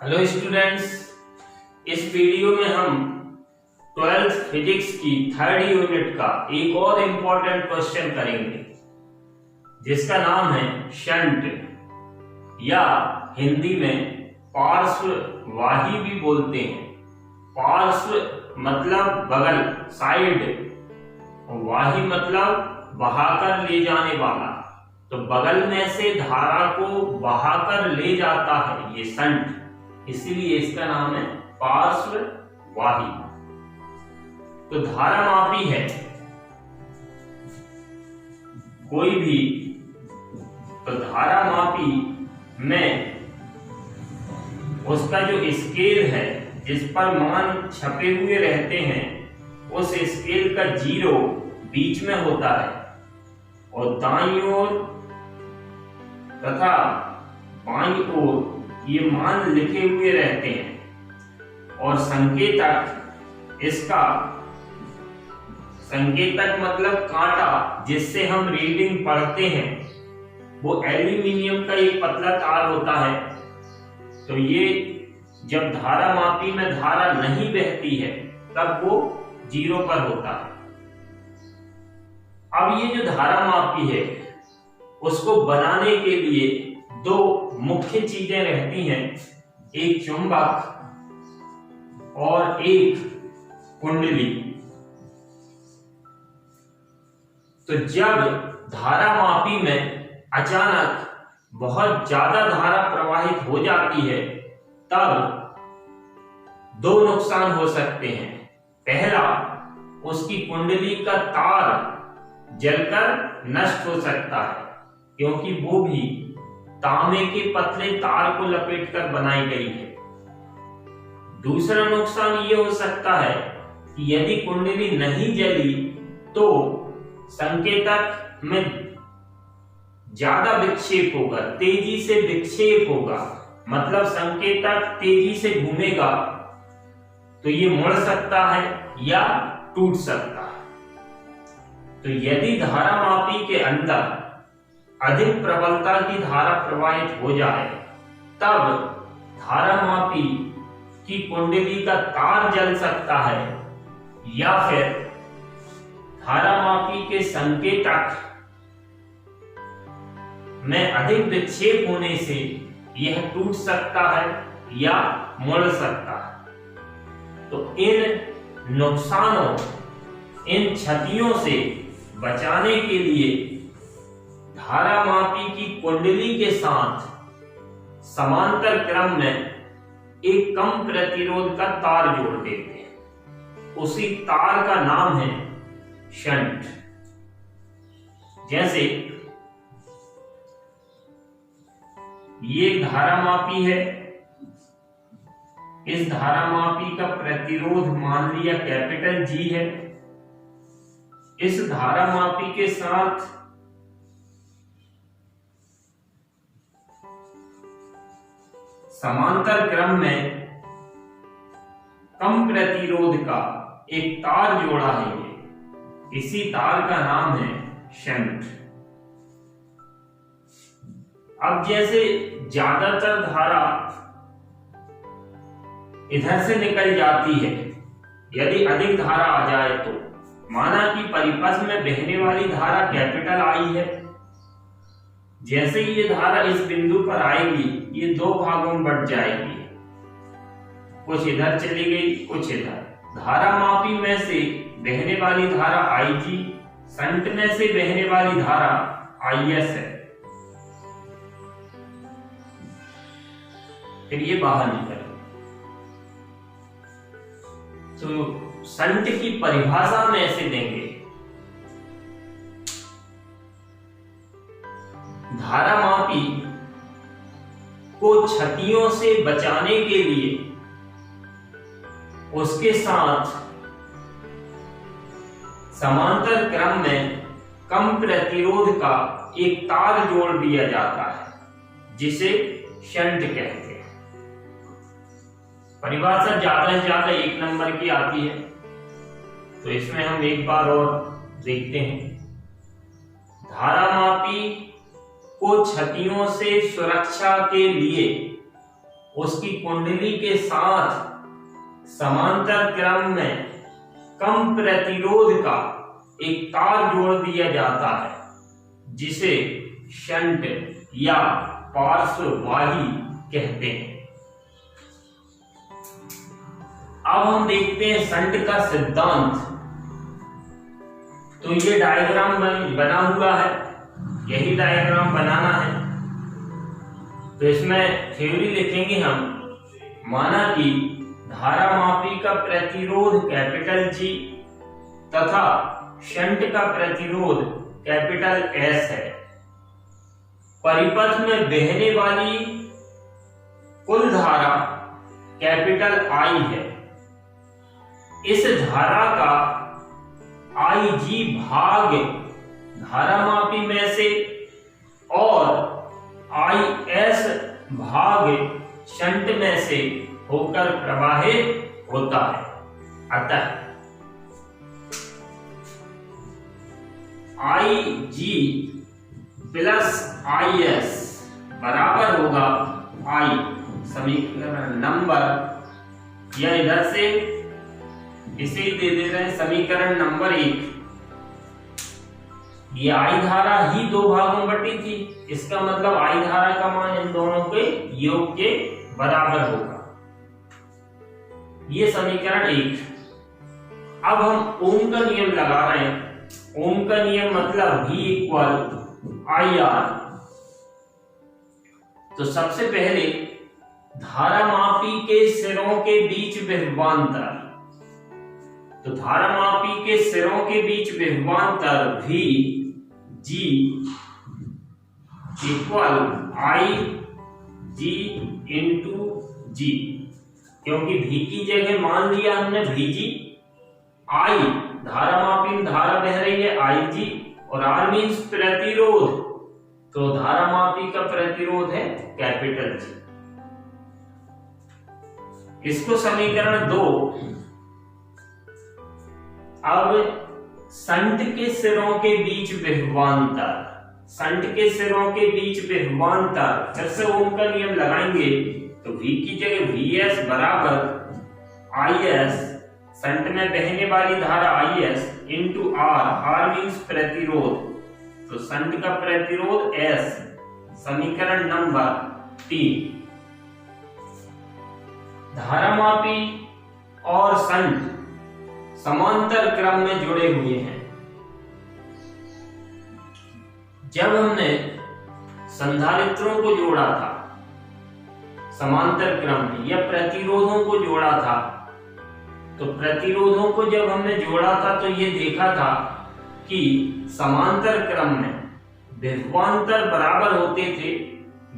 Hello students, इस video में हम 12th फिजिक्स की थर्ड यूनिट का एक और इम्पोर्टेंट क्वेश्चन करेंगे जिसका नाम है शंट या हिंदी में पार्श्ववाही भी बोलते हैं। पार्श्व मतलब बगल, साइड, वाही मतलब बहाकर ले जाने वाला। तो बगल में से धारा को बहाकर ले जाता है ये शंट, इसीलिए इसका नाम है पार्श्ववाही। तो धारामापी है कोई भी, तो धारामापी में उसका जो स्केल है जिस पर मान छपे हुए रहते हैं, उस स्केल का 0 बीच में होता है और दाईं ओर तथा बाईं ओर ये मान लिखे हुए रहते हैं। और संकेतक, इसका संकेतक मतलब कांटा जिससे हम रीडिंग पढ़ते हैं, वो एल्यूमिनियम का एक पतला तार होता है। तो ये जब धारामापी में धारा नहीं बहती है तब वो 0 पर होता है। अब ये जो धारामापी है उसको बनाने के लिए 2 मुख्य चीजें रहती हैं, एक चुंबक और एक कुंडली। तो जब धारामापी में अचानक बहुत ज्यादा धारा प्रवाहित हो जाती है तब 2 नुकसान हो सकते हैं। पहला, उसकी कुंडली का तार जलकर नष्ट हो सकता है क्योंकि वो भी तांबे के पतले तार को लपेटकर बनाई गई है। दूसरा नुकसान ये हो सकता है कि यदि कुंडली नहीं जली तो संकेतक में ज्यादा विक्षेप होगा, तेजी से विक्षेप होगा, मतलब संकेतक तेजी से घूमेगा तो ये मुड़ सकता है या टूट सकता है। तो यदि धारामापी के अंदर अधिक प्रबलता की धारा प्रवाहित हो जाए तब धारामापी की कुंडली का तार जल सकता है या फिर धारामापी के संकेतक में अधिक विक्षेप होने से यह टूट सकता है या मुड़ सकता है। तो इन नुकसानों, इन क्षतियों से बचाने के लिए धारामापी की कुंडली के साथ समांतर क्रम में एक कम प्रतिरोध का तार जोड़ देते हैं। उसी तार का नाम है शंट। जैसे ये धारामापी है, इस धारामापी का प्रतिरोध मान लिया कैपिटल G है। इस धारामापी के साथ समांतर क्रम में कम प्रतिरोध का एक तार जोड़ा है ये, इसी तार का नाम है शंट। अब जैसे ज्यादातर धारा इधर से निकल जाती है, यदि अधिक धारा आ जाए तो माना कि परिपथ में बहने वाली धारा कैपिटल I है। जैसे ही ये धारा इस बिंदु पर आएगी ये 2 भागों में बढ़ जाएगी, कुछ इधर चली गई, कुछ इधर। धारामापी में से बहने वाली धारा IG, शंट में से बहने वाली धारा IS है। फिर ये बाहर निकले। तो शंट की परिभाषा में ऐसे देंगे, धारामापी को क्षतियों से बचाने के लिए उसके साथ समांतर क्रम में कम प्रतिरोध का एक तार जोड़ दिया जाता है जिसे शंट कहते हैं। परिभाषा ज्यादा से ज्यादा 1 नंबर की आती है, तो इसमें हम एक बार और देखते हैं। धारामापी को क्षतियों से सुरक्षा के लिए उसकी कुंडली के साथ समांतर क्रम में कम प्रतिरोध का एक तार जोड़ दिया जाता है जिसे शंट या पार्श्ववाही कहते हैं। अब हम देखते हैं शंट का सिद्धांत। तो ये डायग्राम बना हुआ है, यही डायग्राम बनाना है। तो इसमें थ्योरी लिखेंगे हम। माना कि धारामापी का प्रतिरोध कैपिटल जी तथा शंट का प्रतिरोध कैपिटल एस है। परिपथ में बहने वाली कुल धारा कैपिटल आई है। इस धारा का आई जी भाग धारामापी में से और आई एस भाग शंट में से होकर प्रवाहित होता है। अतः आई जी प्लस आई एस बराबर होगा आई समीकरण नंबर, या इधर से इसे दे दे रहे हैं समीकरण नंबर 1। ये आई धारा ही दो भागों में बटी थी, इसका मतलब आई धारा का मान इन दोनों के योग के बराबर होगा। ये समीकरण 1। अब हम ओम का नियम लगा रहे हैं। ओम का नियम मतलब V इक्वल आई आर। तो सबसे पहले धारामापी के सिरों के बीच विभवांतर, तो धारामापी के सिरों के बीच विभवांतर V G इक्वल आई जी इंटू जी, क्योंकि V की जगह मान लिया हमने VG। I धारामापी में धारा बह रही है IG, और R मीन्स प्रतिरोध, तो धारामापी का प्रतिरोध है कैपिटल G। इसको समीकरण 2। अब शंट के सिरों के बीच विभवांतर, शंट के सिरों के बीच विभवांतर, फिर से ओम का नियम लगाएंगे तो V की जगह VS बराबर IS, शंट में बहने वाली धारा IS into R, R means प्रतिरोध, तो शंट का प्रतिरोध S, समीकरण नंबर 3। धारामापी और शंट समांतर क्रम में जुड़े हुए हैं। जब हमने संधारित्रों को जोड़ा था समांतर क्रम में, या प्रतिरोधों को जोड़ा था, तो प्रतिरोधों को जब हमने जोड़ा था तो ये देखा था कि समांतर क्रम में विभवांतर बराबर होते थे,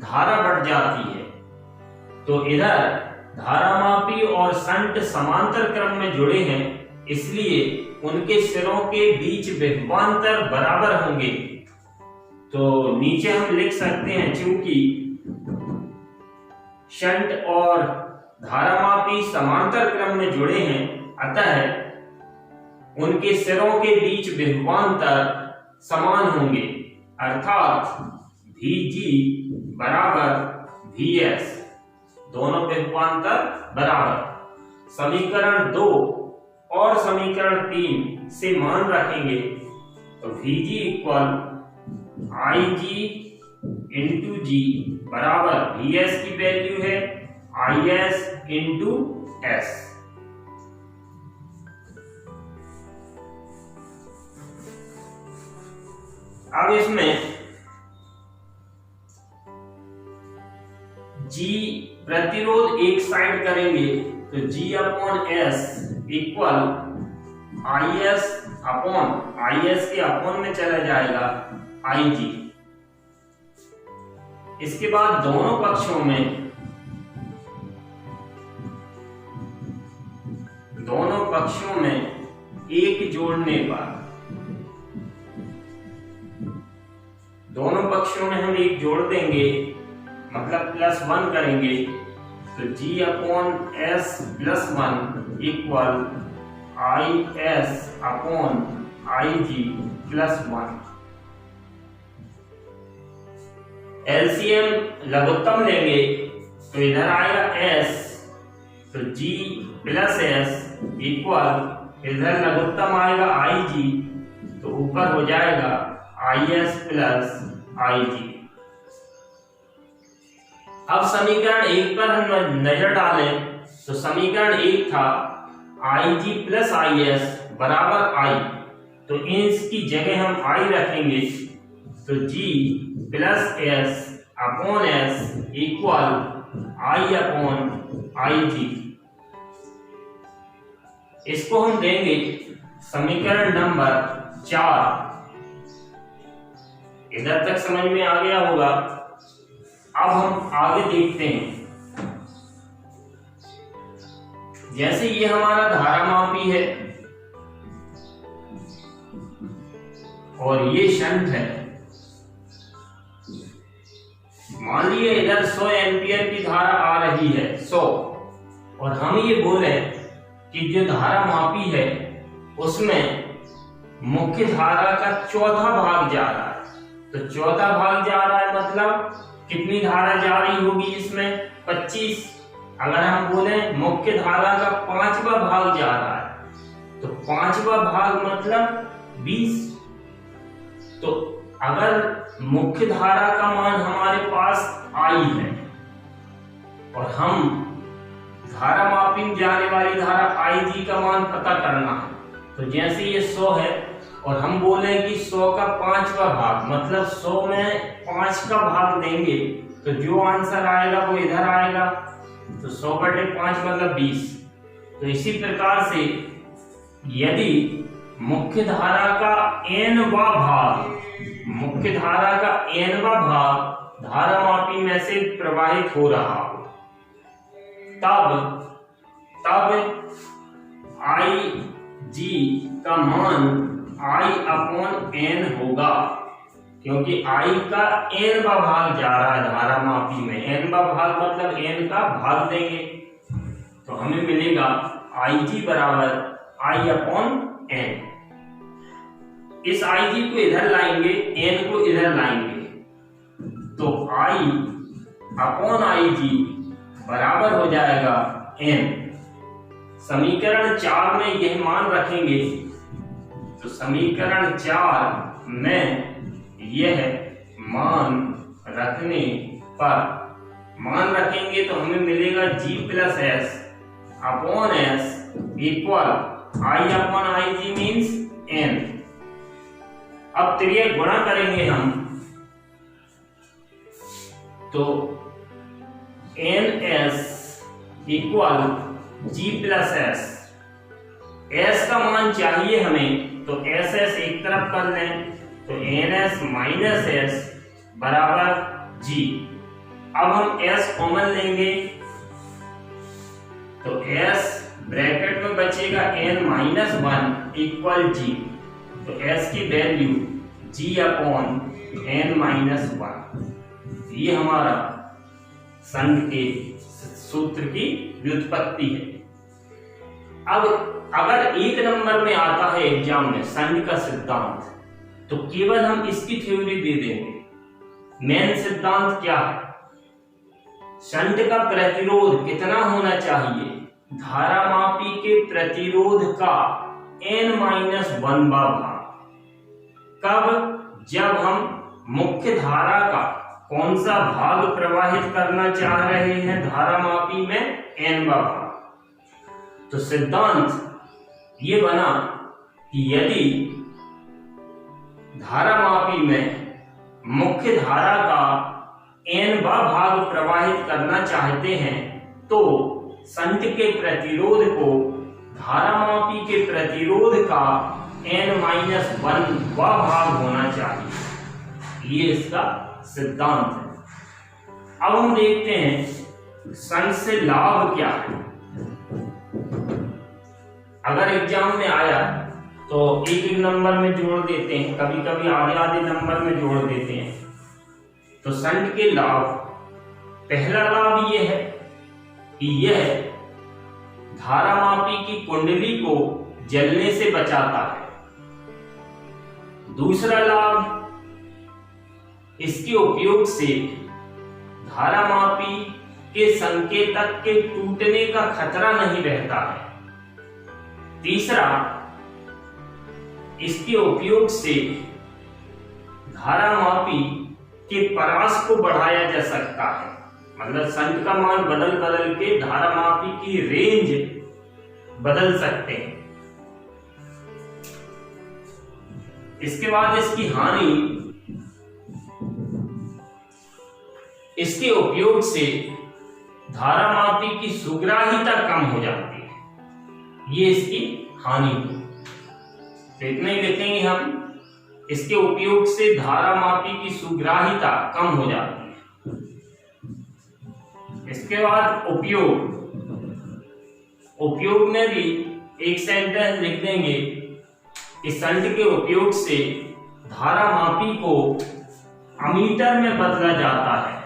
धारा बढ़ जाती है। तो इधर धारामापी और शंट समांतर क्रम में जुड़े हैं, इसलिए उनके सिरों के बीच विभवांतर बराबर होंगे। तो नीचे हम लिख सकते हैं, चूंकि शंट और धारामापी समांतर क्रम में जुड़े हैं, अतः उनके सिरों के बीच विभवांतर समान होंगे, अर्थात VG बराबर VS, दोनों विभवांतर बराबर। समीकरण 2 और समीकरण 3 से मान रखेंगे तो VG इक्वल IG इंटू जी बराबर VS की वैल्यू है IS इंटू S। अब इसमें G प्रतिरोध एक साइड करेंगे तो G upon S equal IS upon, IS के अपॉन में चला जाएगा IG। इसके बाद दोनों पक्षों में एक जोड़ने पर, दोनों पक्षों में हम एक जोड़ देंगे, मतलब +1 करेंगे, तो G upon S +1 equal IS upon IG +1। LCM लघुत्तम लेंगे तो इधर आएगा S, तो G प्लस S इक्वल इधर लघुत्तम आएगा IG, तो ऊपर हो जाएगा IS प्लस IG। अब समीकरण 1 पर हम नजर डालें तो समीकरण 1 था IG प्लस IS बराबर I, तो इसकी जगह हम I रखेंगे, तो G plus S upon S equal I upon IG। इसको हम देंगे समीकरण नंबर 4। इधर तक समझ में आ गया होगा। अब हम आगे देखते हैं। जैसे ये हमारा धारामापी है और ये शंट है। मान लिए इधर 100 एम्पियर की धारा आ रही है 100, और हम ये बोले कि जो धारामापी है उसमें मुख्य धारा का चौथा भाग जा रहा है। तो चौथा भाग जा रहा है मतलब कितनी धारा जा रही होगी इसमें 25। अगर हम बोले मुख्य धारा का 5वां भाग जा रहा है तो 5वां भाग मतलब 20। तो अगर मुख्य धारा का मान हमारे पास I है और हम धारामापी में जाने वाली धारा IG का मान पता करना है, तो जैसे ये 100 है और हम बोले कि 100 का 5वां भाग मतलब 100 में 5 का भाग देंगे तो जो आंसर आएगा वो इधर आएगा, तो 100/5 मतलब 20। तो इसी प्रकार से यदि मुख्य धारा का n वां भाग धारामापी में से प्रवाहित हो रहा हो तब IG का मान I अपॉन n होगा, क्योंकि I का n वां भाग जा रहा है धारामापी में। n वां भाग मतलब n का भाग देंगे तो हमें मिलेगा IG बराबर I अपॉन n। इस IG को इधर लाएंगे, n को इधर लाएंगे, तो I अपॉन IG बराबर हो जाएगा n। समीकरण 4 में यह मान रखेंगे तो समीकरण 4 में यह मान रखने पर रखेंगे तो हमें मिलेगा G plus S upon S equal I upon IG means n। अब त्रियक गुणा करेंगे हम तो NS equal G plus S। S का मान चाहिए हमें तो SS एक तरफ कर लें तो NS माइनस S बराबर G। अब हम S कॉमन लेंगे तो S ब्रैकेट में बचेगा n माइनस 1 इक्वल G, तो S की value G upon n minus 1। ये हमारा संघ के सूत्र की व्युत्पत्ति है। अब अगर 1 नंबर में आता है एग्जाम में संघ का सिद्धांत तो केवल हम इसकी थ्योरी दे देंगे। मेन सिद्धांत क्या है? शंट का प्रतिरोध कितना होना चाहिए? धारामापी के प्रतिरोध का n-1 भाग। कब? जब हम मुख्य धारा का कौन सा भाग प्रवाहित करना चाह रहे हैं धारामापी में n-वां भाग। तो सिद्धांत ये बना कि यदि धारामापी में मुख्य धारा का n-वां भाग प्रवाहित करना चाहते हैं तो शंट के प्रतिरोध को धारामापी के प्रतिरोध का n-1 भाग होना चाहिए। ये इसका सिद्धांत है। अब हम देखते हैं शंट से लाभ क्या है। अगर एग्जाम में आया तो एक एक नंबर में जोड़ देते हैं, कभी कभी आधे आधे नंबर में जोड़ देते हैं। तो शंट के लाभ, पहला लाभ यह है कि यह धारामापी की कुंडली को जलने से बचाता है। दूसरा लाभ, इसके उपयोग से धारामापी के संकेतक के टूटने का खतरा नहीं रहता है। तीसरा, इसके उपयोग से धारामापी के परास को बढ़ाया जा सकता है। मतलब संट का मान बदल बदल के धारामापी की रेंज बदल सकते हैं। इसके बाद इसकी हानि, इसके उपयोग से धारामापी की सुग्राह्यता कम हो जाती है। ये इसकी हानि है। तो इतना ही लिखेंगे हम, इसके उपयोग से धारामापी की सुग्राह्यता कम हो जाती है। इसके बाद उपयोग, उपयोग में भी एक सेंटेंस लिख देंगे कि संट के उपयोग से धारामापी को अमीटर में बदला जाता है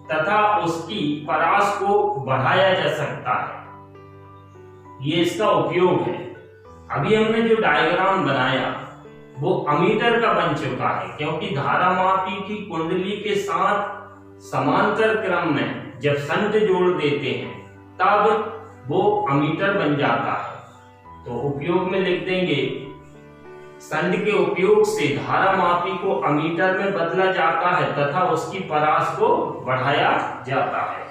तथा उसकी परास को बढ़ाया जा सकता है। ये इसका उपयोग है। अभी हमने जो डायग्राम बनाया वो अमीटर का बन चुका है, क्योंकि धारामापी की कुंडली के साथ समांतर क्रम में जब संट जोड़ देते हैं तब वो अमीटर बन जाता है। तो उपयोग में लिख देंगे, संट के उपयोग से धारामापी को अमीटर में बदला जाता है तथा उसकी परास को बढ़ाया जाता है।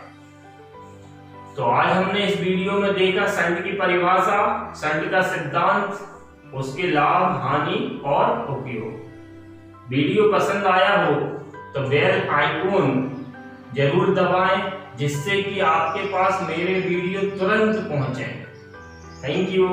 तो आज हमने इस वीडियो में देखा संट की परिभाषा, संट का सिद्धांत, उसके लाभ, हानि और उपयोग। वीडियो पसंद आया हो तो बेल आइकॉन जरूर दबाएं, जिससे कि आपके पास मेरे वीडियो तुरंत पहुंचे। Thank you.